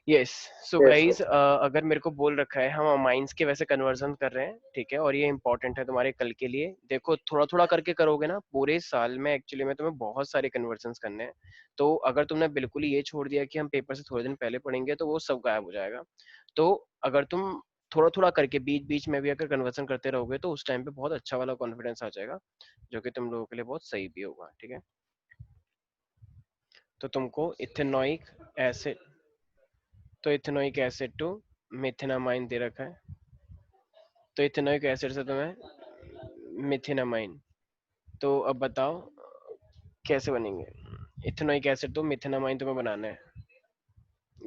Yes. सो Yes, guys, sir. अगर मेरे को बोल रखा है हम अमाइंस के वैसे कन्वर्जन कर रहे हैं, ठीक है, और ये इंपॉर्टेंट है तुम्हारे कल के लिए। देखो थोड़ा थोड़ा करके करोगे ना पूरे साल में, एक्चुअली में तुम्हें बहुत सारे कन्वर्जन्स करने हैं। तो अगर तुमने बिल्कुल ही ये छोड़ दिया कि हम पेपर से थोड़े दिन पहले पढ़ेंगे, तो वो सब गायब हो जाएगा। तो अगर तुम थोड़ा थोड़ा करके बीच बीच में भी अगर कन्वर्जन करते रहोगे, तो उस टाइम पे बहुत अच्छा वाला कॉन्फिडेंस आ जाएगा, जो कि तुम लोगों के लिए बहुत सही भी होगा, ठीक है। तो तुमको इथेनॉइक एसिड, तो इथेनोइक एसिड टू मिथेनामाइन दे रखा है। तो इथेनोइक एसिड से तुम्हें मिथेनामाइन, तो अब बताओ कैसे बनेंगे। इथेनोइक एसिड तो मिथेनामाइन तुम्हें बनाना है।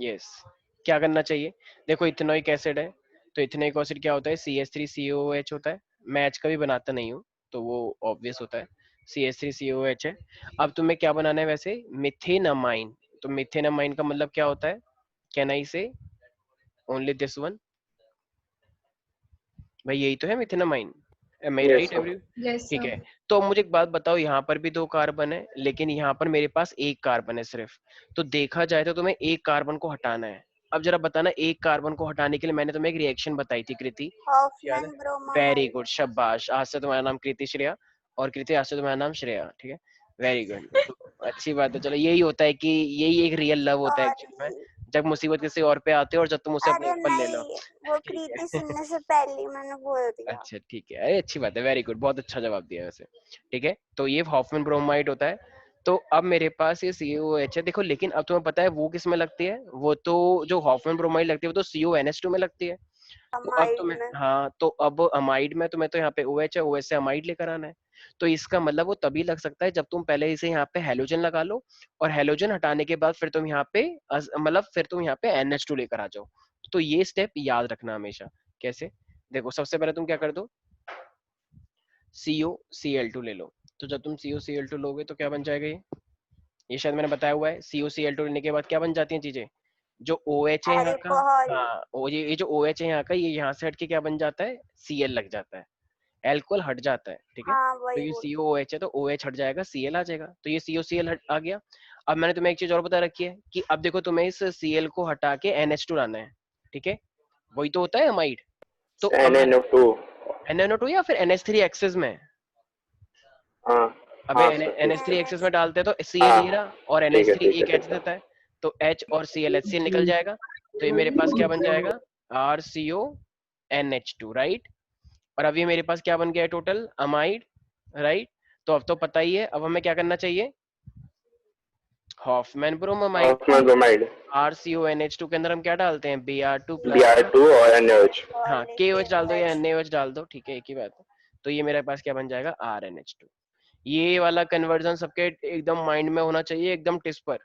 यस। क्या करना चाहिए? देखो इथेनोइक एसिड है, तो इथेनोइक एसिड क्या होता है, CH3COOH होता है। मैं एच का भी बनाता नहीं हूँ, तो वो ऑब्वियस होता है, CH3COOH है। अब तुम्हें क्या बनाना है वैसे, मिथेनामाइन। तो मिथेनामाइन का मतलब क्या होता है, कैन आई से ओनली दिस वन? भाई यही तो है मिथेनामाइन, एम आई Yes, right sir. Every? Yes ठीक सर। है। तो अब मुझे एक बात बताओ, यहाँ पर भी दो कार्बन है, लेकिन यहाँ पर मेरे पास एक कार्बन है सिर्फ। तो देखा जाए तो तुम्हें एक कार्बन को हटाना है। अब जरा बताना, एक कार्बन को हटाने के लिए मैंने तुम्हें एक रिएक्शन बताई थी कृति, याद है? Hoffmann very bromide. गुड, शाबाश। आज से तुम्हारा नाम कृति श्रेया, और कृति आज से तुम्हारा नाम श्रेया, ठीक है। Very good. तो अच्छी बात है, चलो यही होता है कि यही एक रियल लव होता है एक्चुअली में, सॉरी। जब मुसीबत किसी और पे आती है और जब तुम उसे अपने अरे ऊपर ले लो। नहीं, वो ठीक कृति है। सुनने से पहले ही मैंने बोल दिया। अच्छा ठीक है, अरे अच्छी बात है, वेरी गुड, बहुत अच्छा जवाब दिया वैसे। ठीक है, तो ये हॉफमैन ब्रोमाइड होता है। तो अब मेरे पास ये COOH है, देखो, लेकिन अब तुम्हें पता है वो किस में लगती है, वो तो जो हॉफमैन ब्रोमाइड लगती है वो तो CONH2 में लगती है। तो अब अमाइड तुम्हें, में। हाँ, तो अब अमाइड में तुम्हें तो यहाँ पे OH है, OH से अमाइड लेकर आना है। तो इसका मतलब वो तभी लग सकता है जब तुम पहले इसे यहाँ पे हेलोजन लगा लो, और हेलोजन हटाने के बाद फिर तुम यहाँ पे मतलब फिर तुम यहाँ पे NH2 लेकर आ जाओ। तो ये स्टेप याद रखना हमेशा। कैसे? देखो सबसे पहले तुम क्या कर दो, COCl2 ले लो। तो जब तुम COCl2 लोगे तो क्या बन जाएगा ये शायद मैंने बताया हुआ है। COCl2 लेने के बाद क्या बन जाती हैं चीजें, जो OH है यहाँ का, अल्कोहल। हाँ, ये जो OH है यहाँ का, ये यहाँ से हट के क्या बन जाता है, Cl लग जाता है, एल्कोहल हट जाता है, ठीक है। हाँ तो वही ये बोल। COOH है, तो OH हट जाएगा, Cl आ जाएगा, तो ये COCl हट आ गया। अब मैंने तुम्हें एक चीज और बता रखी है कि अब देखो तुम्हें इस Cl को हटा के NH2 लाना है, ठीक है, वही तो होता है अमाइड। तो अब मैंने NNO2. NNO2 या फिर NH3 एक्सेस में, हाँ. अबे हाँ सर, ठीक NH3 है. एक्सेस में डालते हैं तो Cl हाँ. ये रहा, और ठीक है, NH3 ठीक है, एक H ठीक है. देता है, तो H और Cl HCl निकल जाएगा। तो ये मेरे पास क्या बन जाएगा, RCONH2, राइट। और अब ये मेरे पास क्या बन गया है टोटल, अमाइड, राइट। तो अब तो पता ही है, अब हमें क्या करना चाहिए, Hoffmann bromide. Hoffman bromide. RCONH2 के अंदर हम क्या डालते हैं, Br2 प्लस क्या, Br2 और NaOH. हाँ, अल्कोहलिक KOH डाल दो या एनएच। NaOH डाल दो, ठीक है, एक ही बात है। तो ये मेरे पास क्या बन जाएगा, RNH2। ये वाला कन्वर्जन सबके एकदम माइंड में होना चाहिए, एकदम टिस पर।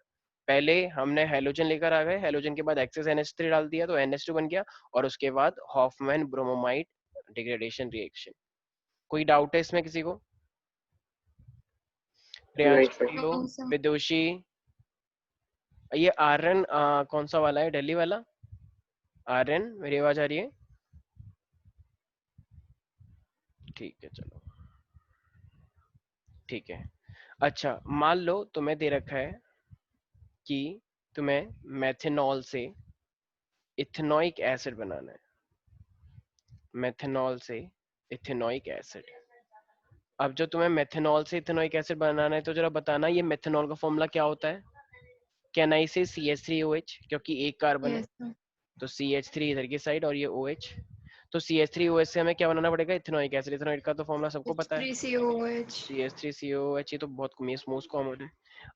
पहले हमने हेलोजन लेकर आ गए, हेलोजन के बाद एक्सेस NH3 डाल दिया तो NH2 बन गया, और उसके बाद हॉफमैन ब्रोमोमाइड डिग्रेडेशन रिएक्शन। कोई डाउट है इसमें किसी को? नहीं प्रियांशु, सर. प्रियो, विदुषी, ये आर्यन कौन सा वाला है, दिल्ली वाला? आर्यन, मेरी आवाज आ रही है? ठीक है, चलो ठीक है। अच्छा, मान लो तुम्हें दे रखा है कि तुम्हें मेथनॉल से इथेनॉइक एसिड बनाना है, मेथनॉल से इथेनॉइक एसिड। अब जो तुम्हें मेथनॉल से इथेनॉइक एसिड बनाना है, तो जरा बताना ये मेथनॉल का फॉर्मूला क्या होता है। कैन आई से CH3OH, क्योंकि एक कार्बन है, यस सर। तो CH3 इधर की साइड और ये OH। तो CH3OH से हमें क्या बनाना पड़ेगा, इथेनॉइक एसिड। इथेनॉइक का तो फॉर्मूला सबको पता है, H3COOH। CH3COH, ये तो बहुत मोस्ट कॉमन है।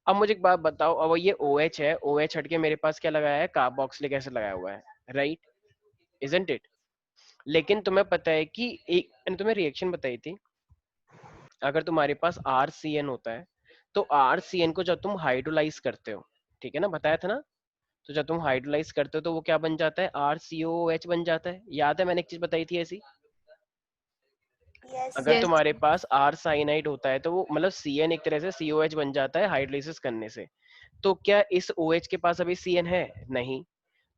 अब मुझे एक बात बताओ, अब ये OH है, OH हट के मेरे पास क्या लगाया है, कार्बोक्सिलिक एसिड लगाया हुआ है, राइट, इजंट इट। लेकिन तुम्हें पता है कि एक, मैंने तुम्हें रिएक्शन बताई थी, अगर तुम्हारे पास RCN होता है, तो RCN को जब तुम हाइड्रोलाइज करते हो, ठीक है ना, बताया था ना, तो जब तुम हाइड्रोलाइज करते हो तो वो क्या बन जाता है, RCOH बन जाता है। याद है मैंने एक चीज बताई थी ऐसी, यस अगर सर। यस। तुम्हारे पास R साइनाइड होता है तो वो मतलब CN एक तरह से COH बन जाता है हाइड्रोलाइसिस करने से। तो क्या इस OH के पास अभी CN है? नहीं।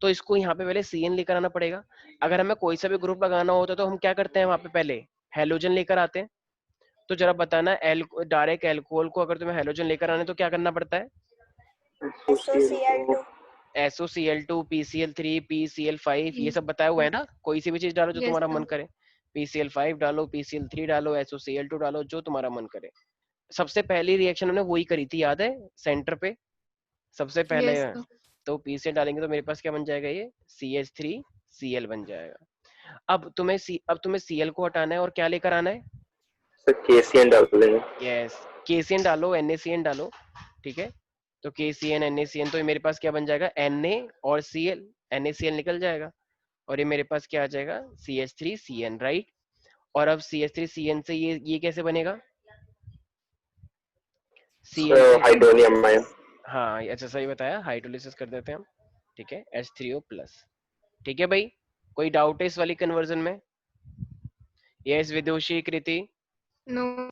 तो इसको यहाँ पे पहले CN लेकर आना पड़ेगा। अगर हमें कोई सा भी ग्रुप लगाना होता है तो हम क्या करते हैं, वहां पे पहले हेलोजन लेकर आते हैं। तो जरा बताना, डायरेक्ट एल्कोहल को अगर तुम्हें हेलोजन लेकर आने तो क्या करना पड़ता है, SOCl2। SOCl2 PCl3 PCl5 ये सब बताया हुआ है ना, कोई सी भी चीज डालो जो Yes, तुम्हारा sir. मन करे। PCl5 डालो, PCl3 डालो, SOCl2 डालो, जो तुम्हारा मन करे। सबसे पहली रिएक्शन हमने वही करी थी, याद है, सेंटर पे सबसे पहले। Yes, sir. तो PCl डालेंगे तो मेरे पास क्या बन जाएगा, ये CH3Cl बन जाएगा। अब तुम्हें Cl को हटाना है और क्या लेकर आना है? सर KCN डाल देंगे। यस, KCN डालो, NaCN डालो, ठीक है। तो KCN NaCN, तो ये मेरे पास क्या बन जाएगा, Na और Cl, NaCl निकल जाएगा और ये मेरे पास क्या आ जाएगा, CH3Cn, राइट। और अब CH3Cn से ये कैसे बनेगा, Cl सर से, हाइड्रोनियम आयन। हाँ अच्छा सही बताया, हाइड्रोलिसिस कर देते हैं हम, ठीक है, H3O प्लस। ठीक है भाई, कोई डाउट है इस वाली कन्वर्जन में? यस विदुषी, कृति? No.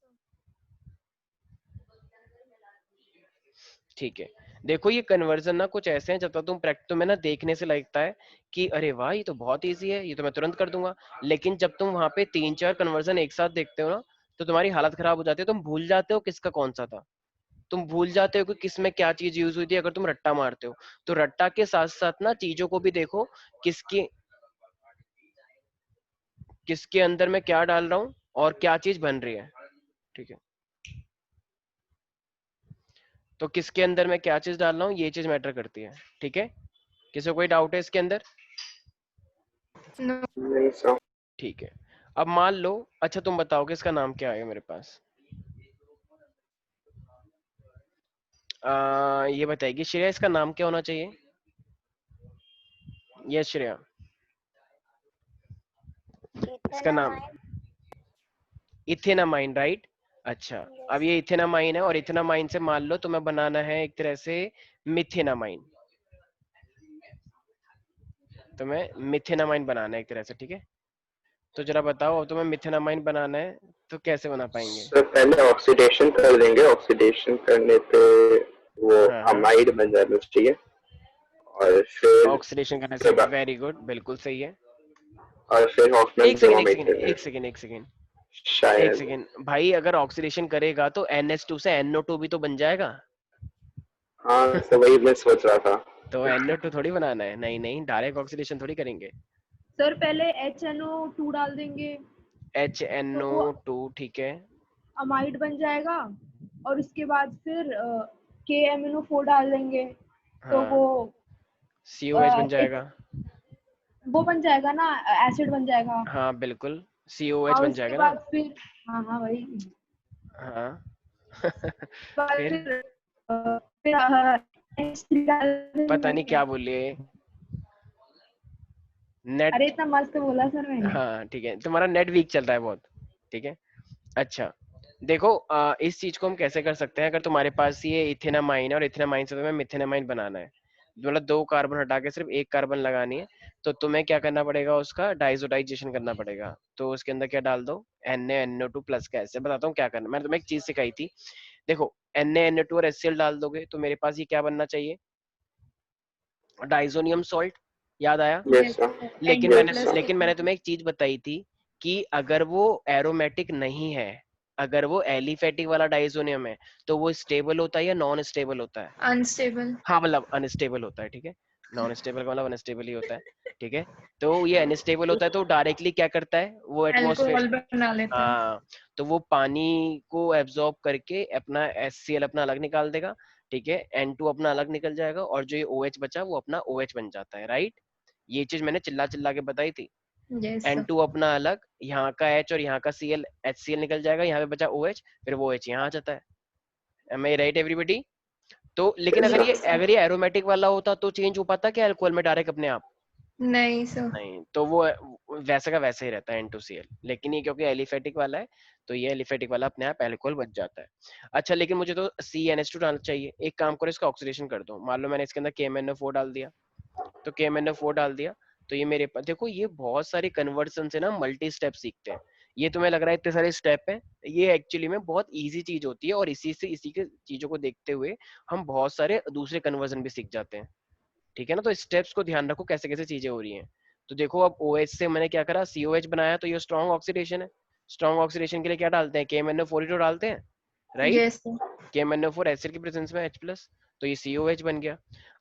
ठीक है। देखो ये कन्वर्जन ना कुछ ऐसे हैं, जब तक तुम प्रैक्टिस, तुम्हें ना देखने से लगता है कि अरे वाह ये तो बहुत इजी है, ये तो मैं तुरंत कर दूंगा, लेकिन जब तुम वहां पे 3-4 कन्वर्जन एक साथ देखते हो ना, तो तुम्हारी हालत खराब हो जाती है, तुम भूल जाते हो किसका कौन सा था, तुम भूल जाते हो कि किस में क्या चीज यूज हुई थी। अगर तुम रट्टा मारते हो तो रट्टा के साथ साथ ना चीजों को भी देखो, किसके किसके अंदर मैं क्या डाल रहा हूँ और क्या चीज बन रही है, ठीक है। तो किसके अंदर मैं क्या चीज डाल रहा हूँ, ये चीज मैटर करती है, ठीक है। किसी को कोई डाउट है इसके अंदर? No. नहीं सर। ठीक है। अब मान लो, अच्छा तुम बताओ कि इसका नाम क्या है मेरे पास, ये बताएगी श्रेया, इसका नाम क्या होना चाहिए? यस श्रेया, इसका नाम इथेनामाइन, राइट। अच्छा, अब ये इथेनामाइन है और इथेनामाइन से मान लो तुम्हें बनाना है एक तरह से मिथेनामाइन, तुम्हें मिथेनामाइन बनाना है एक तरह से, ठीक है। तो जरा बताओ, अब तुम्हें मिथेनामाइन बनाना है तो कैसे बना पाएंगे? सर पहले ऑक्सीडेशन कर देंगे, ऑक्सीडेशन करने पे वो हाँ हाँ, अमाइड बन जाना चाहिए और फिर ऑक्सीडेशन करने से, उसके बाद वेरी गुड, बिल्कुल सही है। और फिर हॉफमैन एक सेकंड एक ब्रोमाइड सेकंड करना है एक सेकंड एक सेकंड एक शायद। सेकंड भाई, अगर ऑक्सीडेशन करेगा तो NH2 से NO2 भी तो बन जाएगा। हाँ सर वही मैं सोच रहा था। तो NO2 थोड़ी बनाना है, नहीं नहीं, डायरेक्ट ऑक्सीडेशन थोड़ी करेंगे। सर पहले HNO2 डाल देंगे तो वो HNO2, ठीक है, अमाइड बन जाएगा और उसके बाद फिर KMNO4 डाल देंगे तो हाँ, वो COH बन एक जाएगा। वो बन जाएगा ना, एसिड बन जाएगा। हाँ बिल्कुल, COH और बन उसके जाएगा ना। बाद फिर हाँ हाँ वही हाँ बाद फिर फिर H3 डाल पता नहीं देंगे। क्या बोलिए, नेट। अरे इतना मस्त बोला सर मैंने। हाँ ठीक है, तुम्हारा नेट वीक चल रहा है बहुत, ठीक है। अच्छा देखो, इस चीज को हम कैसे कर सकते हैं, अगर तुम्हारे पास ये इथेनामाइन है और इथेनामाइन से तुम्हें मिथेनामाइन बनाना है, मतलब 2 कार्बन हटा के सिर्फ 1 कार्बन लगानी है, तो तुम्हें क्या करना पड़ेगा, उसका डाइजोडाइजेशन करना पड़ेगा। तो उसके अंदर क्या डाल दो, NaNO2 प्लस का, ऐसे बताता हूँ क्या करना। मैंने तुम्हें एक चीज सिखाई थी, देखो NaNO2 और HCl डाल दोगे तो मेरे पास ये क्या बनना चाहिए, डाइजोनियम सॉल्ट, याद आया। Yes Yes, sir. sir. लेकिन N2 मैंने plus लेकिन H2. मैंने तुम्हें एक चीज बताई थी कि अगर वो एरोमेटिक नहीं है, अगर वो एलिफेटिक वाला डाइजोनियम है, तो वो स्टेबल होता है या नॉन स्टेबल होता है? Unstable. हाँ मतलब अनस्टेबल होता है, ठीक है। नॉन स्टेबल का मतलब अनस्टेबल ही होता है, ठीक है। तो ये अनस्टेबल होता है तो डायरेक्टली क्या करता है वो एटमॉस्फेयर, Alcohol बना लेता है. हाँ, तो वो पानी को एब्जॉर्ब करके अपना HCl अपना अलग निकाल देगा, ठीक है, N2 अपना अलग निकल जाएगा और जो ये OH बचा वो अपना OH बन जाता है, राइट। ये चीज मैंने चिल्ला चिल्ला के बताई थी। Yes, sir. N2 अपना अलग, यहाँ का H और यहाँ का Cl, HCl निकल जाएगा, यहाँ पे बचा OH, फिर वो OH यहाँ आ जाता है। Am I right everybody? तो लेकिन यस अगर सर। ये Yes, sir. अगर ये एरोमेटिक वाला होता तो चेंज हो पाता क्या अल्कोहल में डायरेक्ट अपने आप? नहीं sir. नहीं, तो वो वैसे का वैसे ही रहता है N2Cl, लेकिन ये क्योंकि एलिफेटिक वाला है तो ये एलिफेटिक वाला अपने आप अल्कोहल बच जाता है। अच्छा लेकिन मुझे तो CnH2 डालना चाहिए, एक काम करो इसका ऑक्सीडेशन कर दो, मान लो मैंने इसके अंदर KMnO4 डाल दिया, तो KMnO4 डाल दिया, तो ये मेरे पास देखो, ये बहुत सारे कन्वर्सन से ना मल्टी स्टेप सीखते हैं। ये तुम्हें लग रहा है इतने सारे स्टेप है, ये एक्चुअली में बहुत इजी चीज होती है और इसी के चीजों को देखते हुए हम बहुत सारे दूसरे कन्वर्जन भी सीख जाते हैं, ठीक है ना। तो स्टेप्स को ध्यान रखो कैसे कैसे चीजें हो रही हैं। तो देखो अब OH से मैंने क्या करा, COH बनाया, तो ये स्ट्रॉन्ग ऑक्सीडेशन है। स्ट्रॉन्ग ऑक्सीडेशन के लिए क्या डालते हैं, KMnO4 ही तो डालते हैं, right. Yes, sir. KMnO4 acid की प्रेजेंस में H+, तो ये COH बन गया।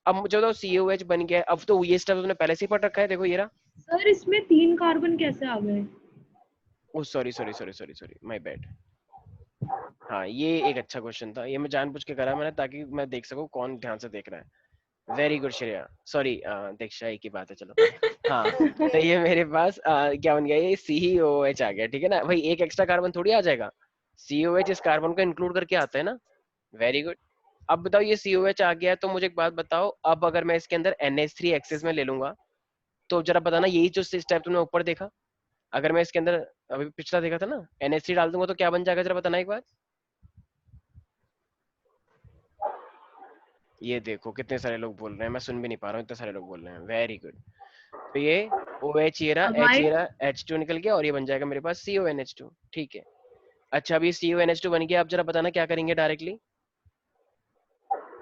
अब मुझे बताओ COH बन गया, अब तो ये स्टेप तुमने पहले से ही पढ़ रखा है, देखो ये रहा। सर इसमें 3 कार्बन कैसे आ गए? Oh sorry my bad. हाँ ये एक अच्छा क्वेश्चन था, ये मैं जानबूझ के करा मैंने ताकि मैं देख सकूं कौन ध्यान से देख रहा है। वेरी गुड श्रेया, सॉरी दीक्षा, एक ही बात है चलो। हाँ तो ये मेरे पास क्या बन गया, ये COH आ गया, ठीक है ना भाई, एक एक्स्ट्रा कार्बन थोड़ी आ जाएगा, COH इस कार्बन को इंक्लूड करके आता है ना। Very good. अब बताओ ये COH आ गया है, तो मुझे एक बात बताओ, अब अगर मैं इसके अंदर NH3 एक्सेस में ले लूंगा, तो जरा बताना, यही जो स्टेप तुमने ऊपर देखा, अगर मैं इसके अंदर अभी पिछला देखा था ना, NH3 डाल दूंगा तो क्या बन जाएगा, जरा बताना एक बार। ये देखो कितने सारे लोग बोल रहे हैं, मैं सुन भी नहीं पा रहा हूँ, इतने सारे लोग बोल रहे हैं, वेरी गुड। तो ये OH ये रहा, H ये अमाइड रहा, H2 निकल गया और ये बन जाएगा मेरे पास CONH2, ठीक है। अच्छा अभी CONH2 बन गया, अब जरा बताना क्या करेंगे directly.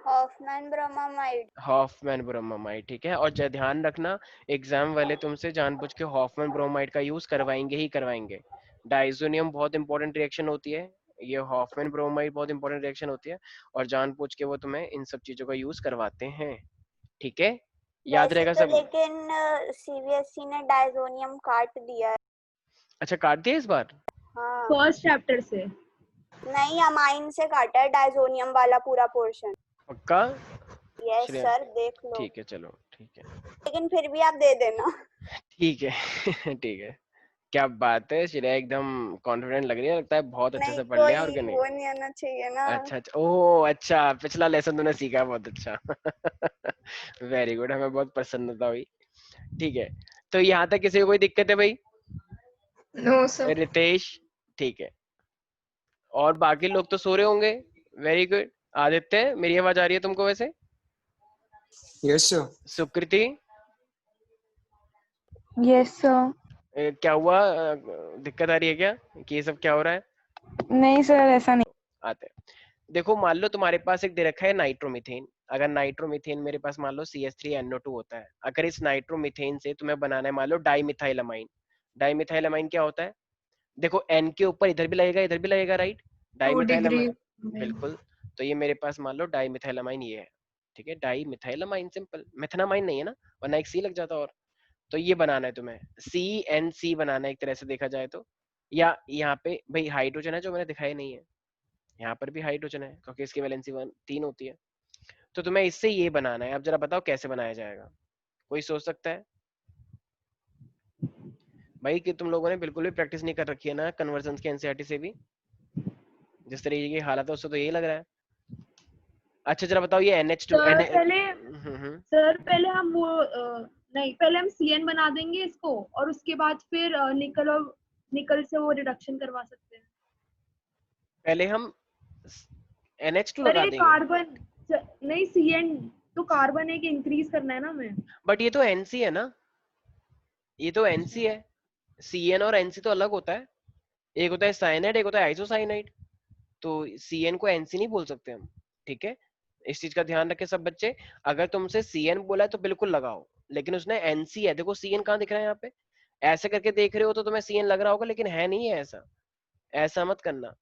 Hofmann bromamide. Hofmann bromamide, ठीक है। और ध्यान रखना, एग्जाम वाले तुमसे जानबूझ के हॉफमैन ब्रोमाइड का यूज करवाएंगे ही करवाएंगे। डाइजोनियम बहुत इंपॉर्टेंट रिएक्शन होती है, ये हॉफमैन ब्रोमाइड बहुत इंपॉर्टेंट रिएक्शन होती है, और जानबूझ के वो तुम्हें इन सब चीजों का यूज करवाते हैं, ठीक है, याद वैसे रहेगा तो सब। लेकिन CBSE ने डायजोनियम काट दिया है। अच्छा काट दिया इस बार। हाँ फर्स्ट चैप्टर से। नहीं, अमाइन से काटा है डायजोनियम वाला पूरा पोर्शन। पक्का। यस श्रेया सर, देख लो। ठीक है चलो ठीक है। लेकिन फिर भी आप दे देना। ठीक है ठीक है। क्या बात है श्रेया, एकदम कॉन्फिडेंट लग रही है, लगता है बहुत अच्छे नहीं से पढ़ लिया और क्या कोई नहीं। वो नहीं आना चाहिए ना। अच्छा अच्छा, ओह अच्छा, पिछला लेसन तूने सीखा, बहुत अच्छा वेरी गुड, हमें बहुत प्रसन्नता हुई। ठीक है, तो यहाँ तक किसी को कोई दिक्कत है भाई? No sir. रितेश ठीक है, और बाकी लोग तो सो रहे होंगे। Very good. आदित्य मेरी आवाज आ रही है तुमको वैसे? Yes sir. Sukriti yes sir. क्या हुआ, दिक्कत आ रही है क्या, कि ये सब क्या हो रहा है? नहीं सर, ऐसा नहीं। आते हैं। देखो मान लो तुम्हारे पास एक दे रखा है नाइट्रोमीथेन, अगर नाइट्रोमीथेन मेरे पास मान लो CH3NO2 होता है, अगर इस नाइट्रोमीथेन से तुम्हें बनाना है मान लो डाइमिथाइलमाइन। डाइमिथाइलमाइन क्या होता है, देखो N के ऊपर इधर भी लगेगा इधर भी लगेगा, राइट, 2 डिग्री। डाइमिथाइलमाइन, बिल्कुल। तो ये मेरे पास मान लो डाइमिथाइलमाइन ये है, ठीक है, डाइमिथाइलमाइन सिंपल, मेथनामाइन नहीं है ना, वरना एक सी लग जाता। और तो ये बनाना है तुम्हें, CNC बनाना है एक तरह से देखा जाए तो, या यहाँ पे भाई हाइड्रोजन है जो मैंने दिखाया नहीं है, यहाँ पर भी हाइड्रोजन है क्योंकि इसकी वैलेंसी 3 होती है, तो तुम्हें इससे ये बनाना है। अब जरा बताओ कैसे बनाया जाएगा, कोई सोच सकता है? भाई कि तुम लोगों ने बिल्कुल भी प्रैक्टिस नहीं कर रखी है ना कन्वर्जन के NCERT से भी, जिस तरीके की हालत है उससे तो यही लग रहा है। अच्छा जरा बताओ ये NH2 सर पहले हम वो नहीं, पहले हम CN बना देंगे इसको, और उसके बाद फिर निकल से वो रिडक्शन करवा सकते हैं। पहले हम NH2 सर लगा ये देंगे, कार्बन नहीं, CN तो कार्बन एक इंक्रीज करना है ना हमें। बट ये तो NC है ना, ये तो NC है, CN और NC तो अलग होता है, एक होता है साइनाइड एक होता है आइसोसाइनाइड, तो CN को NC नहीं बोल सकते हम, ठीक है, इस चीज का ध्यान रखें सब बच्चे। अगर तुमसे CN बोला है तो बिल्कुल लगाओ, लेकिन उसने NC है, देखो CN कहाँ दिख रहा है यहाँ पे, ऐसे करके देख रहे हो तो तुम्हें CN लग रहा होगा, लेकिन है नहीं है ऐसा, ऐसा मत करना।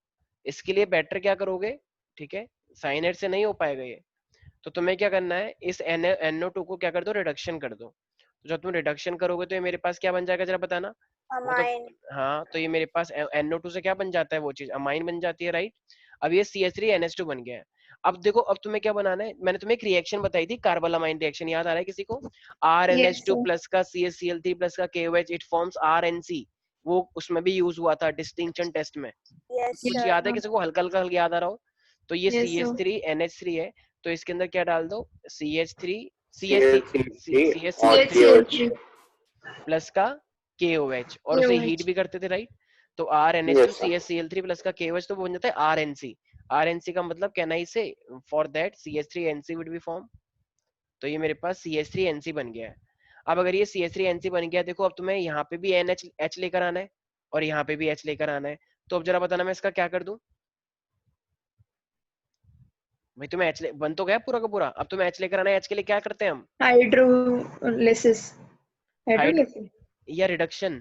इसके लिए बेटर क्या करोगे, ठीक है, साइनाइड से नहीं हो पाएगा ये, तो तुम्हें क्या करना है, इस NO2 को क्या कर दो, रिडक्शन कर दो। तो जब तुम रिडक्शन करोगे तो ये मेरे पास क्या बन जाएगा जरा बताना। वो तो अमाइन। हाँ, तो ये मेरे पास NO2 से क्या बन जाता है, वो चीज अमाइन बन जाती है, राइट। अब ये CH3NH2 बन गया है। अब देखो अब तुम्हें क्या बनाना है, मैंने तुम्हें एक रिएक्शन बताई थी, कार्बोलामाइन रिएक्शन, याद आ रहा है किसी को? Yes RNH2 sir. प्लस का CHCl3 प्लस का KOH, इट फॉर्म्स RNC, वो उसमें भी यूज हुआ था डिस्टिंक्शन टेस्ट में, यस कुछ सर। याद है किसी को, हल्का हल्का याद आ रहा हो? तो ये यस सर। CH3NH3 है, तो इसके अंदर क्या डाल दो, CH3 CH3 और CH CH। प्लस का KOH, और उसे हीट भी करते थे, राइट। तो RNH2 Yes, sir. CHCl3 plus का KOH, तो वो बन जाता है RNC। RNC का मतलब क्या ना, इसे for that CH3NC would be form, तो ये मेरे पास CH3NC बन गया है। अब अगर ये CH3NC बन गया, देखो अब तुम्हें यहाँ पे भी NH लेकर आना है और यहाँ पे भी H लेकर आना है, तो अब जरा बताना मैं इसका क्या कर दूं। भाई तुम्हें H बन तो गया पूरा का पूरा, अब तुम्हें H लेकर आना है, H के लिए क्या करते हैं हम, हाइड्रोलिसिस। Hydro hydrolysis. या रिडक्शन,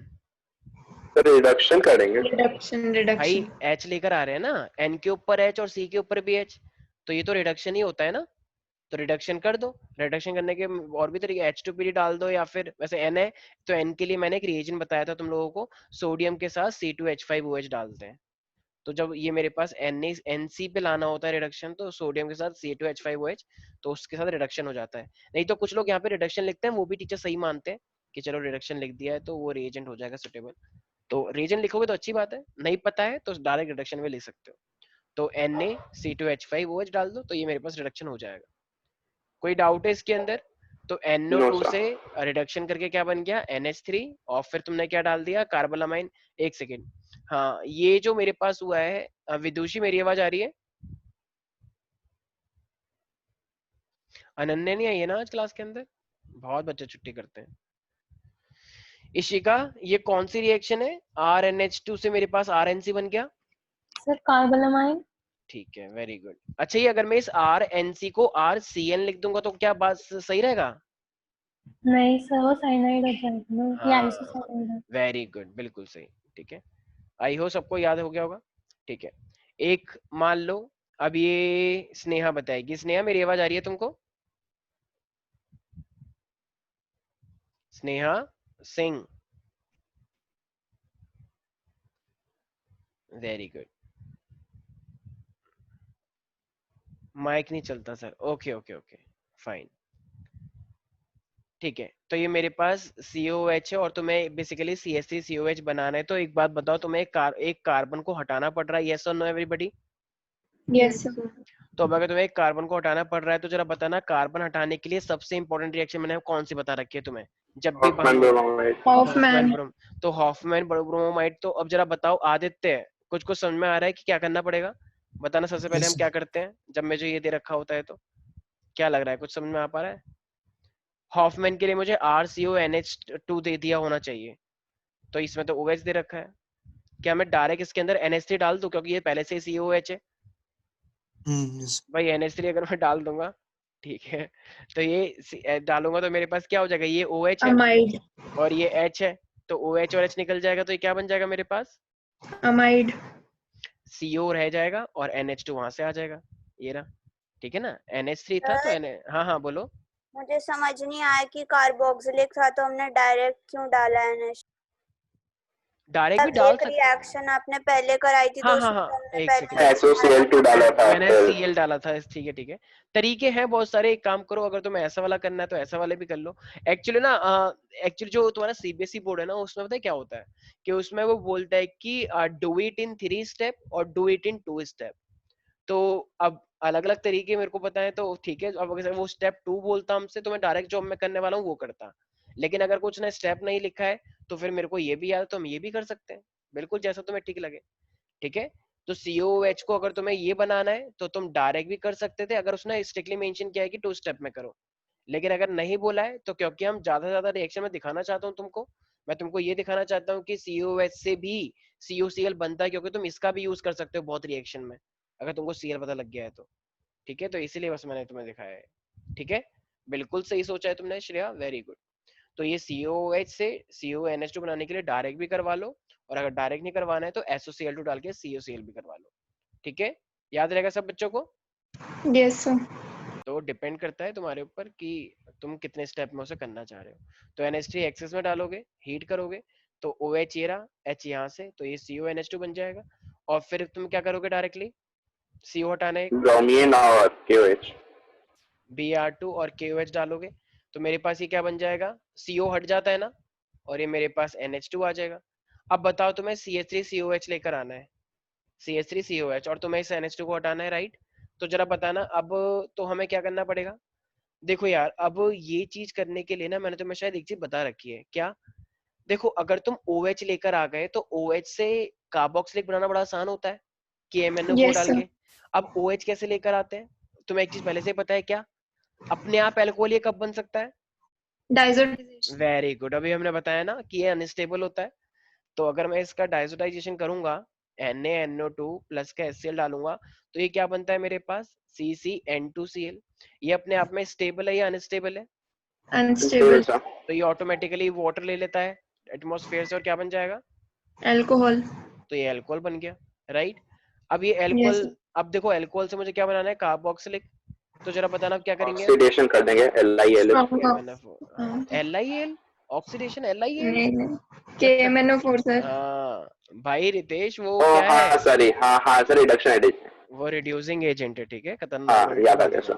तो रिडक्शन करेंगे। रिडक्शन। भाई रिडक्शन। H लेकर आ रहे हैं ना, N के ऊपर H और C के ऊपर भी H, तो ये तो रिडक्शन ही होता है ना। तो रिडक्शन कर दो। रिडक्शन करने के और भी तरीके, H2PD डाल दो, या फिर वैसे N है तो N के लिए मैंने एक रिएजेंट बताया था तुम लोगों को, सोडियम के साथ C2H5OH डालते हैं। तो जब ये मेरे पास NC पे लाना होता है रिडक्शन, तो सोडियम के साथ C2H5OH, तो उसके साथ रिडक्शन हो जाता है। नहीं तो कुछ लोग यहाँ पे रिडक्शन लिखते हैं, वो भी टीचर सही मानते हैं कि चलो रिडक्शन लिख दिया है तो वो रिएजेंट हो जाएगा सुटेबल। तो रिएजेंट लिखोगे तो अच्छी बात है, नहीं पता है तो डायरेक्ट रिडक्शन में लिख सकते हो। तो NaC2H5OH डाल दो, तो ये मेरे पास रिडक्शन हो जाएगा। कोई डाउट है इसके अंदर? तो No, NO2 sir. से रिडक्शन करके क्या बन गया, NH3, और फिर तुमने क्या डाल दिया, कार्बोलामाइन। एक सेकेंड, हाँ ये जो मेरे पास हुआ है, विदुषी मेरी आवाज आ रही है? अनन्या नहीं आई है ना आज क्लास के अंदर? बहुत बच्चे छुट्टी करते हैं। इशिका, ये कौन सी रिएक्शन है? RNH2 से मेरे पास RNC बन गया। सर कार्बोलामाइन। ठीक है, वेरी गुड। अच्छा, ये अगर मैं इस RNC को RCN लिख दूंगा तो क्या बात सही रहेगा? नहीं सर, वो साइनाइड हो जाएगा ना, ये हाँ, आइसोसाइनाइड है। वेरी गुड, बिल्कुल सही। ठीक है, आई हो सबको याद हो गया होगा। ठीक है, एक मान लो, अब ये स्नेहा बताएगी। स्नेहा, मेरी आवाज आ रही है तुमको? Sneha Singh, very good. Mike नहीं चलता sir, okay okay okay, fine. ठीक है, तो ये मेरे पास COH है और तुम्हें बेसिकली CH3COH बनाना है। तो एक बात बताओ, तुम्हें एक कार्बन को हटाना पड़ रहा है, यस और नो एवरीबॉडी? Yes, sir. तो अब अगर तुम्हें एक कार्बन को हटाना पड़ रहा है तो जरा बताना, कार्बन हटाने के लिए सबसे इंपॉर्टेंट रिएक्शन मैंने कौन सी बता रखी है तुम्हें? जब भी Hoffman bromide. Hoffman. तो हॉफमैन ब्रोमोमाइड। तो अब जरा बताओ आदित्य, कुछ कुछ समझ में आ रहा है कि क्या करना पड़ेगा? बताना सबसे पहले Yes, हम sir. क्या करते हैं जब मुझे ये दे रखा होता है। तो क्या लग रहा है, कुछ समझ में आ पा रहा है? हॉफमैन के लिए मुझे RCONH2 दे दिया होना चाहिए, तो इसमें तो OH दे रखा है। क्या मैं डायरेक्ट इसके अंदर NH3 डाल दूं, क्योंकि ये पहले से ही COH है? Yes. भाई NH3 अगर मैं डाल दूंगा, ठीक है, तो ये डालूंगा तो मेरे पास क्या हो जाएगा, ये OH है Amide. और ये H है, तो OH और H निकल जाएगा, तो ये क्या बन जाएगा मेरे पास? Amide. CO रह जाएगा और NH2 वहां से आ जाएगा, ये रहा। ठीक है ना, NH3 था तो सर, हाँ हाँ बोलो। मुझे समझ नहीं आया कि कार्बोक्सिलिक था तो हमने डायरेक्ट क्यों डाला NH? डायरेक्ट भी तब डाल एक सकते। रिएक्शन आपने पहले कराई थी तो हाँ हाँ उसमें हाँ, तो हमने एक पहले सेकंड, SOCl2 डाला था मैंने फिर। Cl डाला था, ठीक है ठीक है। तरीके हैं बहुत सारे, एक काम करो, अगर तुम्हें ऐसा वाला करना है तो ऐसा वाले भी कर लो। एक्चुअली ना, एक्चुअली जो तुम्हारा CBSE बोर्ड है ना, उसमें पता है क्या होता है कि उसमें वो बोलता है कि डू इट इन 3 स्टेप और डू इट इन 2 स्टेप। तो अब अलग अलग तरीके मेरे को पता है, तो ठीक है, अब अगर वो स्टेप 2 बोलता हमसे तो मैं डायरेक्ट जो मैं करने वाला हूँ वो करता। लेकिन अगर कुछ ना स्टेप नहीं लिखा है तो फिर मेरे को ये भी याद है तो हम ये भी कर सकते हैं, बिल्कुल जैसा तुम्हें ठीक लगे। ठीक है, तो COH को अगर तुम्हें ये बनाना है तो तुम डायरेक्ट भी कर सकते थे, अगर उसने स्ट्रिक्टली मेंशन किया है कि 2 स्टेप में करो। लेकिन अगर नहीं बोला है तो क्योंकि हम ज्यादा से ज्यादा रिएक्शन में दिखाना चाहता हूँ तुमको, मैं तुमको ये दिखाना चाहता हूँ कि COH से भी COCl बनता है, क्योंकि तुम इसका भी यूज कर सकते हो बहुत रिएक्शन में, अगर तुमको Cl पता लग गया है तो। ठीक है, तो इसीलिए बस मैंने तुम्हें दिखाया है। ठीक है, बिल्कुल सही सोचा है तुमने श्रेया, वेरी गुड। तो ये COH से CONH2 बनाने के लिए डायरेक्ट भी करवा लो, और अगर डायरेक्ट नहीं करवाना है तो SOCl2 डाल के COCl भी करवा लो। ठीक है, याद रहेगा सब बच्चों को? Yes, sir. तो डिपेंड करता है तुम्हारे ऊपर कि तुम कितने स्टेप में उसे करना चाह रहे हो। तो NH3 एक्सेस में डालोगे, हीट करोगे, तो OH ये रहा, H यहाँ से, तो ये CONH2 बन जाएगा। और फिर तुम क्या करोगे, डायरेक्टली CO हटाना है, ब्रोमीन और KOH। Br2 और KOH डालोगे, तो मेरे पास ये क्या बन जाएगा, CO हट जाता है ना, और ये मेरे पास NH2 आ जाएगा। अब बताओ, तुम्हें CH3COH लेकर आना है, CH3COH, और तुम्हें इस NH2 को हटाना है, राइट? तो जरा बताना अब, तो हमें क्या करना पड़ेगा? देखो यार, अब ये चीज करने के लिए ना मैंने तुम्हें शायद एक चीज बता रखी है क्या। देखो, अगर तुम OH लेकर आ गए तो OH से कार्बोक्सिलिक बनाना बड़ा आसान होता है, KMnO4 Yes, डाल sir. के। अब OH कैसे लेकर आते हैं, तुम्हें एक चीज पहले से पता है क्या, अपने आप अल्कोहल ये कब बन सकता है? Diazotization. वेरी गुड, अभी हमने बताया ना कि ये अनस्टेबल होता है। तो अगर मैं इसका डाइजोटाइजेशन करूंगा, NaNO2 प्लस का HCl डालूंगा, तो ये क्या बनता है मेरे पास, CCN2Cl। ये अपने आप में स्टेबल है या अनस्टेबल है? Unstable. तो ये ऑटोमेटिकली वाटर ले लेता है एटमॉस्फेयर से, और क्या बन जाएगा, Alcohol. तो ये अल्कोहल बन गया, राइट? अब ये Yes, अल्कोहल, sir. अब देखो अल्कोहल से मुझे क्या बनाना है, कार्बोक्सिलिक। तो जरा बताना क्या करेंगे? ऑक्सीडेशन कर देंगे LiL। Strong. LiL oxidation LiL। नहीं नहीं KMNO4 सर. भाई रितेश वो ओ क्या है? हाँ सॉरी, हाँ सर, रिडक्शन एडिशन। वो रिड्यूसिंग एजेंट है, ठीक है, खतरनाक हाँ याद आ मत गया देना, सर।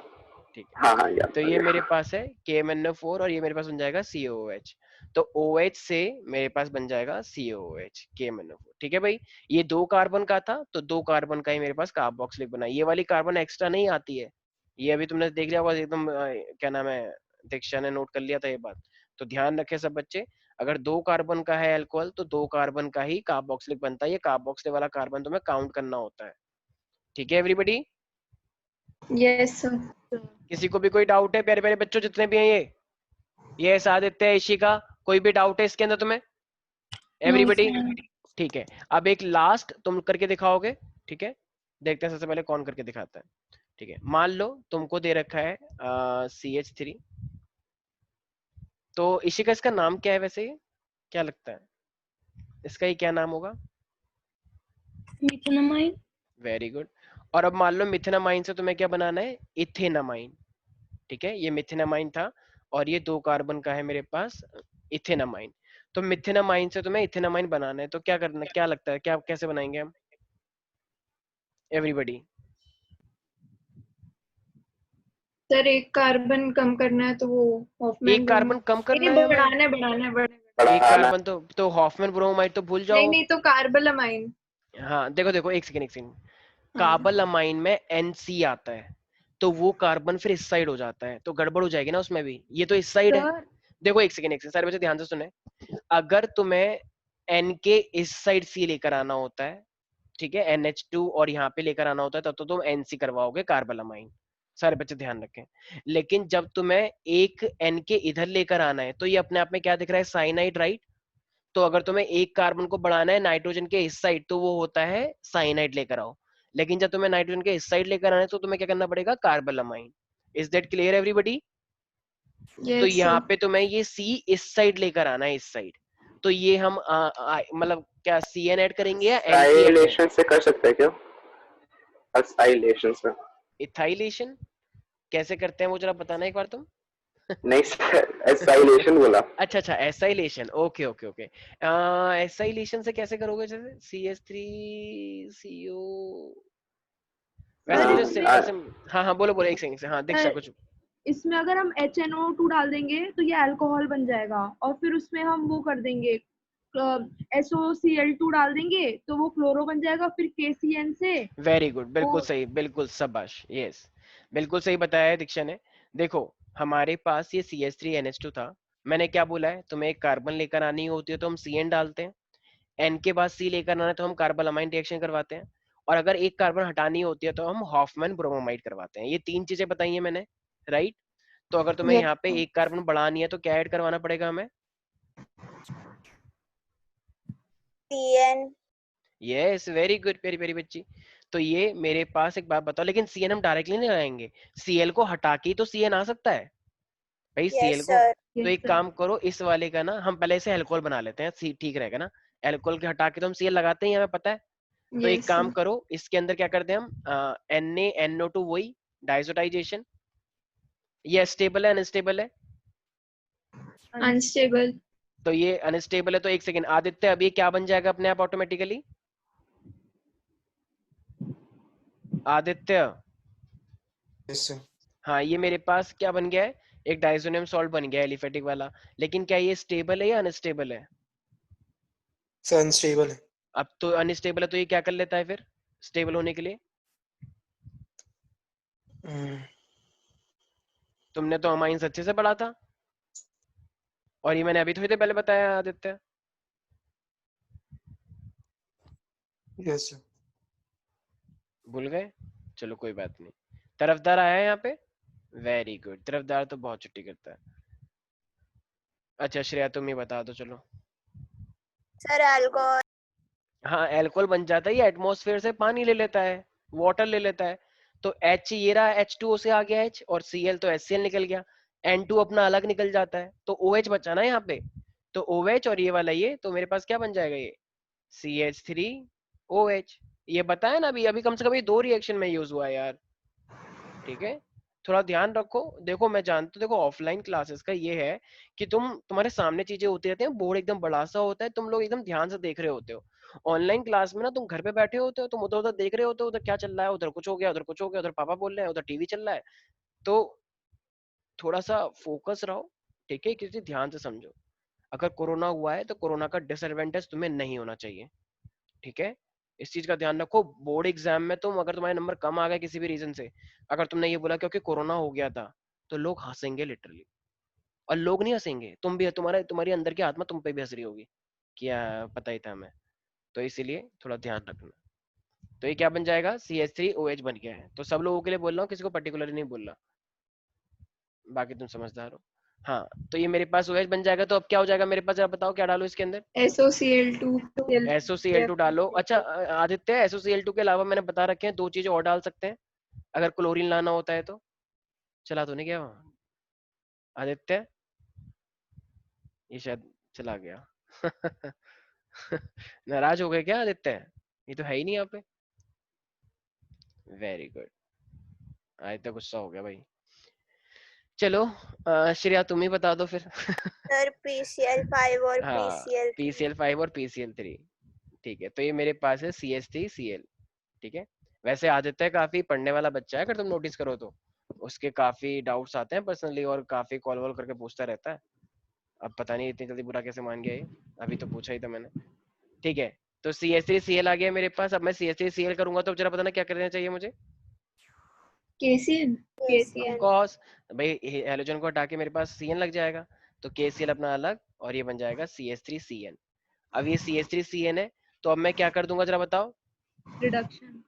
ठीक है। हाँ याद तो आ ये गया। मेरे पास है KMNO4 और ये मेरे पास बन जाएगा COOH। तो OH से मेरे पास बन जाएगा COOH KMNO4, ठीक है भाई। ये 2 कार्बन का था तो 2 कार्बन का ही मेरे पास कार्बोक्सिलिक बना। ये वाली कार्बन एक्स्ट्रा नहीं आती है, ये अभी तुमने देख लिया होगा एकदम, क्या नाम है, दीक्षा ने नोट कर लिया था ये बात। तो ध्यान रखे सब बच्चे, अगर 2 कार्बन का है अल्कोहल तो 2 कार्बन का ही कार्बोक्सिलिक बनता है। ये कार्बोक्सिलिक वाला कार्बन तुम्हें काउंट करना होता है, ठीक है एवरीबॉडी। Yes sir. किसी को भी कोई डाउट है प्यारे प्यारे बच्चों जितने भी हैं ये आदित्य, इशिका, कोई भी डाउट है इसके अंदर तुम्हें? एवरीबॉडी ठीक है। अब एक लास्ट तुम करके दिखाओगे, ठीक है, देखते हैं सबसे पहले कौन करके दिखाता है, ठीक है। मान लो तुमको दे रखा है CH3, तो इशिका इसका नाम क्या है वैसे, ये क्या लगता है इसका, ये क्या नाम होगा? मिथेनामाइन। Very good. और अब मान लो मिथेनामाइन से तुम्हें क्या बनाना है? इथेनामाइन, ठीक है। ये मिथेनामाइन था और ये 2 कार्बन का है मेरे पास इथेनामाइन। तो मिथेनामाइन से तुम्हें इथेनामाइन बनाना है, तो क्या करना, क्या लगता है, क्या कैसे बनाएंगे हम एवरीबॉडी? सर एक कार्बन कम करना है तो वो हॉफमैन एक कार्बन कम करना नहीं है हमें? बढ़ाना है एक कार्बन तो हॉफमैन ब्रोमाइड तो भूल जाओ। नहीं तो कार्बोलामाइन. हाँ देखो देखो, एक सेकंड, हाँ. कार्बोलामाइन में NC आता है तो वो कार्बन फिर इस साइड हो जाता है, तो गड़बड़ हो जाएगी ना उसमें भी, ये तो इस साइड है। सर देखो एक सेकंड सारे बच्चे ध्यान से सुने, अगर तुम्हें N के इस साइड C लेकर आना होता है, ठीक है, NH2 और यहाँ पे लेकर आना होता है, तब तो तुम NC करवाओगे कार्बोलामाइन, सारे बच्चे ध्यान रखें। लेकिन जब तुम्हें एक N के इधर लेकर आना है तो ये अपने आप में क्या दिख रहा है? Cyanide, right. तो अगर तुम्हें एक कार्बन को बढ़ाना है नाइट्रोजन के इस साइड तो वो होता है साइनाइड, लेकर आओ। लेकिन जब तुम्हें नाइट्रोजन के इस साइड लेकर आना है तो तुम्हें क्या करना पड़ेगा? Carbolamine. Is that clear everybody? तो yes यहाँ sir. पे तुम्हें ये C इस साइड लेकर आना है, इस साइड। तो ये हम मतलब क्या CN ऐड करेंगे या NP ऐड करेंगे? एसाइलेशन से कर सकते हैं क्या? एसाइलेशन से। इथाइलेशन कैसे करते हैं वो जरा बताना एक बार तुम। नहीं सर, एसाइलेशन बोला। अच्छा अच्छा, acylation, okay okay okay. Acylation से कैसे करोगे? जैसे CH3CO, वैसे मुझे सिंपल से, हाँ हाँ बोलो बोलो, एक सेकंड से, हाँ दीक्षा कुछ। इसमें अगर हम HNO2 डाल देंगे तो ये अल्कोहल बन जाएगा, और फिर उसमें हम वो कर देंगे SOCl2 डाल देंगे तो वो क्लोरो बन जाएगा, फिर KCN से। वेरी गुड, बिल्कुल वो सही, बिल्कुल शाबाश, यस बिल्कुल सही बताया है दीक्षा ने। देखो हमारे पास ये CH3NH2 था, मैंने क्या बोला है, तुम्हें एक कार्बन लेकर आनी होती है तो हम CN डालते हैं, N के बाद C लेकर आना है तो हम कार्बोलामाइन रिएक्शन करवाते हैं, और अगर एक कार्बन हटानी होती है तो हम हॉफमैन ब्रोमोमाइड करवाते हैं। ये 3 चीजें बताई है मैंने, राइट। तो अगर तुम्हें Yes. यहाँ पे एक कार्बन बढ़ानी है तो क्या ऐड करवाना पड़ेगा हमें? CN। यस वेरी गुड प्यारी प्यारी बच्ची। तो ये मेरे पास एक बात बताओ, लेकिन CN हम डायरेक्टली नहीं लगाएंगे, Cl को हटा के तो CN आ सकता है भाई, यस Cl को। सर। तो एक काम करो, इस वाले का ना हम पहले से अल्कोहल बना लेते हैं, ठीक रहेगा ना। अल्कोहल के हटा के तो हम Cl लगाते ही हमें पता है। तो एक Yes काम sir. करो, इसके अंदर क्या करते हैं हम, NaNO2 वही डाइसोटाइजेशन। ये स्टेबल है अनस्टेबल है? Unstable. तो ये अनस्टेबल है, तो एक सेकेंड आदित्य, अभी क्या बन जाएगा अपने आप ऑटोमेटिकली? आदित्य, yes sir, हाँ ये मेरे पास क्या बन गया है? एक डाइसोनियम सॉल्ट बन गया है एलिफेटिक वाला। लेकिन क्या ये स्टेबल है या अनस्टेबल है? sir unstable है। अब तो अनस्टेबल है, तो ये क्या कर लेता है फिर स्टेबल होने के लिए? तुमने तो अमाइंस अच्छे से पढ़ा था, और ये मैंने अभी थोड़ी देर पहले बताया आदित्य। yes sir, भूल गए? चलो कोई बात नहीं। तरफदार आया है यहाँ पे? वेरी गुड, तरफदार तो बहुत छुट्टी करता है। अच्छा श्रेया तुम ही बता दो चलो। Sir alcohol. हाँ एल्कोहल बन जाता है, ये एटमॉस्फेयर से पानी ले लेता है, वाटर ले लेता है। तो H ये रहा, H2O से आ गया H, और Cl तो HCl निकल गया, N2 अपना अलग निकल जाता है, तो OH बचा ना यहाँ पे। तो OH और ये वाला ये, तो मेरे पास क्या बन जाएगा? ये CH3OH। ये बताया ना अभी अभी, कम से कम ये 2 रिएक्शन में यूज हुआ है यार, ठीक है। थोड़ा ध्यान रखो। देखो मैं जानता हूँ, देखो ऑफलाइन क्लासेस का ये है कि तुम्हारे सामने चीजें होती रहती हैं, बोर्ड एकदम बड़ा सा होता है, तुम लोग एकदम ध्यान से देख रहे होते हो। ऑनलाइन क्लास में ना तुम घर पे बैठे होते हो, तुम उधर उधर देख रहे होते हो, उधर क्या चल रहा है, उधर कुछ हो गया, उधर कुछ हो गया, उधर पापा बोल रहे हैं, उधर टीवी चल रहा है। तो थोड़ा सा फोकस रहो, ठीक है, किसी ध्यान से समझो। अगर कोरोना हुआ है तो कोरोना का डिसएडवांटेज तुम्हें नहीं होना चाहिए, ठीक है, इस चीज का ध्यान रखो। बोर्ड एग्जाम में तुम अगर तुम्हारे नंबर कम आ गए किसी भी रीजन से, अगर तुमने ये बोला क्योंकि कोरोना हो गया था, तो लोग हंसेंगे लिटरली। और लोग नहीं हंसेंगे, तुम भी, तुम्हारी अंदर की आत्मा तुम पे भी हंस रही होगी कि पता ही था हमें। तो इसीलिए थोड़ा ध्यान रखना। तो ये क्या बन जाएगा, CH3OH बन गया है। तो सब लोगों के लिए बोल रहा हूँ, किसी को पर्टिकुलरली नहीं बोल रहा, बाकी तुम समझदार हो। हाँ, तो ये मेरे पास OH बन जाएगा। तो अब क्या हो जाएगा मेरे पास, जरा बताओ क्या डालो इसके अंदर। SOCl2 SOCl2 डालो। अच्छा आदित्य, SOCl2 के अलावा मैंने बता रखे हैं 2 चीजें और डाल सकते हैं अगर क्लोरीन लाना होता है तो। चला तो नहीं गया वहाँ आदित्य, ये शायद चला गया। नाराज हो गए क्या आदित्य, ये तो है ही नहीं यहाँ पे। वेरी गुड, आदित्य गुस्सा हो गया भाई। चलो श्रेया तुम ही बता दो फिर। सर PCl5 और हाँ, PCl3। PCl5 और PCl3, ठीक है। तो ये मेरे पास है CH3Cl, ठीक है। वैसे आदित्य काफी पढ़ने वाला बच्चा है, अगर तुम नोटिस करो तो उसके काफी डाउट्स आते हैं पर्सनली, और काफी कॉल वॉल करके पूछता रहता है। अब पता नहीं इतनी जल्दी बुरा कैसे मान गया ये, अभी तो पूछा ही था मैंने, ठीक है। तो CH3Cl आ गया मेरे पास। अब मैं CH3Cl करूंगा तो अब जरा बताना क्या करना चाहिए मुझे। KCl ऑफ कोर्स भाई, हेलोजन को हटा के मेरे पास CN लग जाएगा, तो KCl अपना अलग, और ये बन जाएगा CH3CN। अब ये CH3CN है, तो अब मैं क्या कर दूंगा जरा बताओ। रिडक्शन।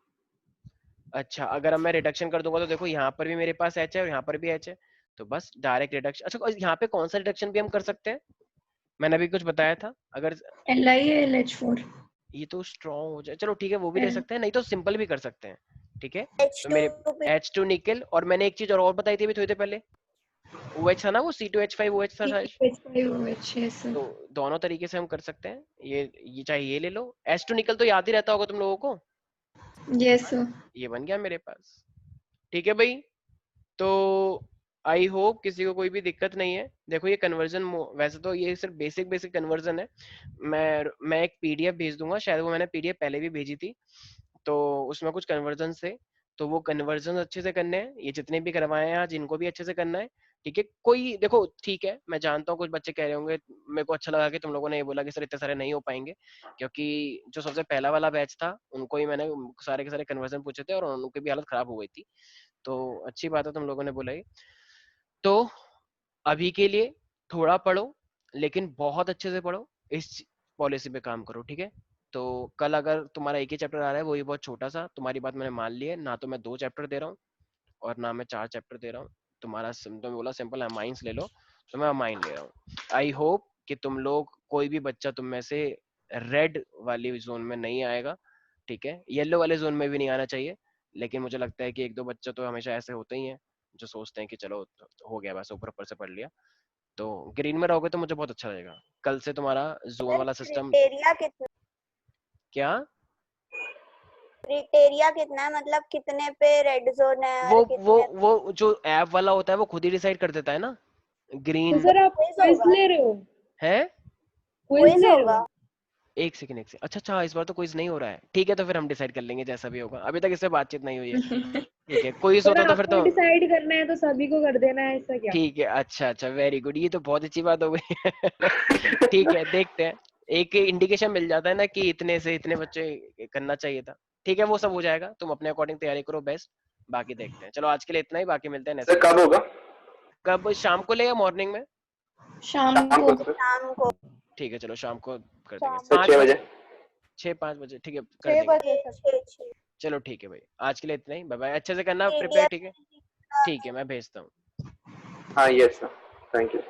अच्छा, अगर अब मैं रिडक्शन कर दूंगा तो देखो यहाँ पर भी मेरे पास H है और यहाँ पर भी H है, तो बस डायरेक्ट रिडक्शन। अच्छा, और यहाँ पे कौन सा रिडक्शन भी हम कर सकते हैं, मैंने अभी कुछ बताया था। अगर LiAlH4 ये तो स्ट्रॉन्ग हो जाए, चलो ठीक है वो भी ले सकते हैं, नहीं तो सिंपल भी कर सकते हैं, ठीक है। तो मेरे H2 H2 निकल, और मैंने एक चीज और बताई थी अभी थोड़ी देर पहले, OH था ना, वो C2H5OH था शायद। C2H5OH yes sir तो दोनों तरीके से हम कर सकते हैं। ये चाहे ये ले लो, H2 निकल तो याद ही रहता होगा तुम लोगों को, yes sir ये बन गया मेरे पास, ठीक है भाई। तो आई होप किसी को कोई भी दिक्कत नहीं है। देखो ये कन्वर्जन, वैसे तो ये सिर्फ बेसिक बेसिक कन्वर्जन है। मैं एक PDF भेज दूंगा, शायद वो मैंने PDF पहले भी भेजी थी, तो उसमें कुछ कन्वर्जन थे, तो वो कन्वर्जन अच्छे से करने हैं। ये जितने भी करवाए हैं आज, इनको भी अच्छे से करना है, ठीक है। कोई देखो ठीक है, मैं जानता हूँ कुछ बच्चे कह रहे होंगे, मेरे को अच्छा लगा कि तुम लोगों ने ये बोला कि सर इतने सारे नहीं हो पाएंगे, क्योंकि जो सबसे पहला वाला बैच था उनको ही मैंने सारे के सारे कन्वर्जन पूछे थे और उनकी भी हालत खराब हो गई थी। तो अच्छी बात है तुम लोगों ने बोला ही। तो अभी के लिए थोड़ा पढ़ो, लेकिन बहुत अच्छे से पढ़ो, इस पॉलिसी पे काम करो, ठीक है। तो कल अगर तुम्हारा एक ही चैप्टर आ रहा है, वो भी बहुत छोटा सा, तुम्हारी बात मैंने मान ली है ना, तो मैं 2 चैप्टर दे रहा हूँ और ना मैं 4 चैप्टर दे रहा हूँ। तुम्हारा तुम बोला सिंपल अमाइंस ले लो, तो मैं अमाइन ले रहा हूँ। आई होप कि तुम लोग, कोई भी बच्चा तुम में से रेड वाली जोन में नहीं आएगा, ठीक है, येलो वाले जोन में भी नहीं आना चाहिए। लेकिन मुझे लगता है कि 1-2 बच्चे तो हमेशा ऐसे होते ही हैं जो सोचते हैं कि चलो हो गया बस, ऊपर ऊपर से पढ़ लिया। तो ग्रीन में रहोगे तो मुझे बहुत अच्छा लगेगा। कल से तुम्हारा जोन वाला सिस्टम क्राइटेरिया कितना, क्या, क्राइटेरिया कितना है, मतलब कितने पे रेड जोन है वो और वो कितने वो जो ऐप वाला होता है वो खुद ही डिसाइड कर देता है ना, तो ग्रीन सर आप क्विज क्विज होगा। ले रहे हो? है। क्विज ले रहे होगा। हो? एक सेकंड अच्छा अच्छा, इस बार तो क्विज नहीं हो रहा है, ठीक है, तो फिर हम डिसाइड कर लेंगे जैसा भी होगा। अभी तक इससे बातचीक नहीं हुई है, ठीक है। क्विज अगर होता तो फिर आपको तो डिसाइड करना है तो सभी को कर देना है, ऐसा क्या? ठीक है। अच्छा अच्छा, वेरी गुड, ये तो बहुत अच्छी बात हो गई। ठीक है, देखते हैं, एक इंडिकेशन मिल जाता है ना कि इतने से इतने बच्चे करना चाहिए था, ठीक है, वो सब हो जाएगा। तुम अपने अकॉर्डिंग तैयारी करो बेस्ट, बाकी देखते हैं। चलो आज के लिए इतना ही, बाकी मिलते हैं नेक्स्ट सर कब होगा? कब, शाम को ले या मॉर्निंग में। शाम शाम को को सर। शाम को। ठीक है, चलो शाम को कर देंगे शाम सर 5 6 बजे, बजे। 6-5 बजे, ठीक है, कर 6 देंगे। बजे सर। चलो ठीक है भाई, आज के लिए इतना ही, बाय बाय, अच्छे से करना प्रिपेयर, PDF ठीक है। ठीक है, मैं भेजता हूँ। हाँ यस सर, थैंक यू।